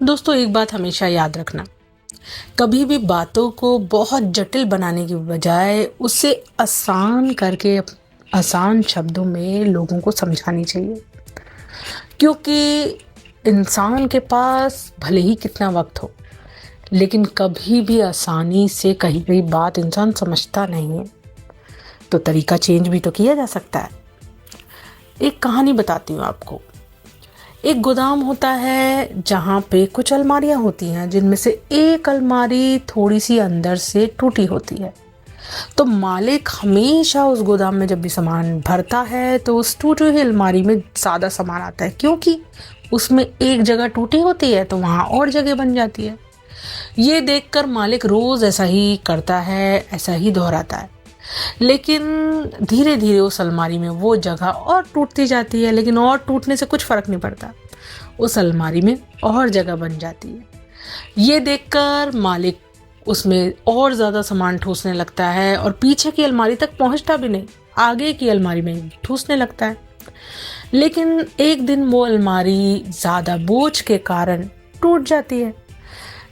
दोस्तों, एक बात हमेशा याद रखना, कभी भी बातों को बहुत जटिल बनाने की बजाय उसे आसान करके आसान शब्दों में लोगों को समझानी चाहिए। क्योंकि इंसान के पास भले ही कितना वक्त हो, लेकिन कभी भी आसानी से कही गई बात इंसान समझता नहीं है। तो तरीका चेंज भी तो किया जा सकता है। एक कहानी बताती हूँ आपको। एक गोदाम होता है जहाँ पे कुछ अलमारियाँ होती हैं, जिनमें से एक अलमारी थोड़ी सी अंदर से टूटी होती है। तो मालिक हमेशा उस गोदाम में जब भी सामान भरता है तो उस टूटी हुई अलमारी में ज़्यादा सामान आता है, क्योंकि उसमें एक जगह टूटी होती है तो वहाँ और जगह बन जाती है। ये देखकर मालिक रोज़ ऐसा ही करता है, ऐसा ही दोहराता है। लेकिन धीरे धीरे उस अलमारी में वो जगह और टूटती जाती है, लेकिन और टूटने से कुछ फर्क नहीं पड़ता, उस अलमारी में और जगह बन जाती है। ये देखकर मालिक उसमें और ज़्यादा सामान ठूसने लगता है और पीछे की अलमारी तक पहुंचता भी नहीं, आगे की अलमारी में ठूसने लगता है। लेकिन एक दिन वो अलमारी ज़्यादा बोझ के कारण टूट जाती है।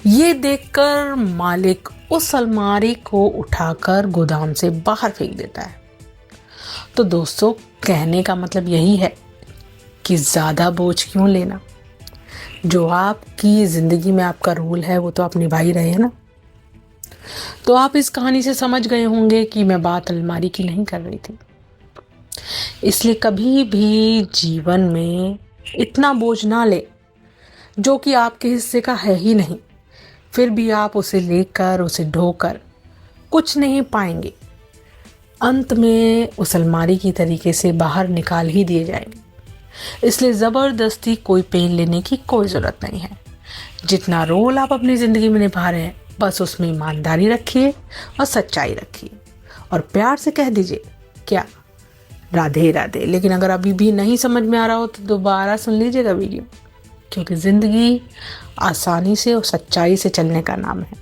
ये देखकर मालिक उस अलमारी को उठाकर गोदाम से बाहर फेंक देता है। तो दोस्तों, कहने का मतलब यही है कि ज़्यादा बोझ क्यों लेना। जो आपकी ज़िंदगी में आपका रोल है वो तो आप निभा ही रहे हैं ना। तो आप इस कहानी से समझ गए होंगे कि मैं बात अलमारी की नहीं कर रही थी। इसलिए कभी भी जीवन में इतना बोझ ना ले जो कि आपके हिस्से का है ही नहीं। फिर भी आप उसे लेकर, उसे ढोकर कुछ नहीं पाएंगे। अंत में उस अलमारी की तरीके से बाहर निकाल ही दिए जाएंगे। इसलिए ज़बरदस्ती कोई पेन लेने की कोई ज़रूरत नहीं है। जितना रोल आप अपनी ज़िंदगी में निभा रहे हैं, बस उसमें ईमानदारी रखिए और सच्चाई रखिए और प्यार से कह दीजिए, क्या, राधे राधे। लेकिन अगर अभी भी नहीं समझ में आ रहा हो तो दोबारा सुन लीजिएगा वीडियो, क्योंकि ज़िंदगी आसानी से और सच्चाई से चलने का नाम है,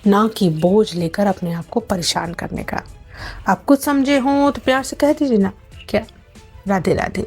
ना कि बोझ लेकर अपने आप को परेशान करने का। आप कुछ समझे हों तो प्यार से कह दीजिए ना, क्या, राधे राधे।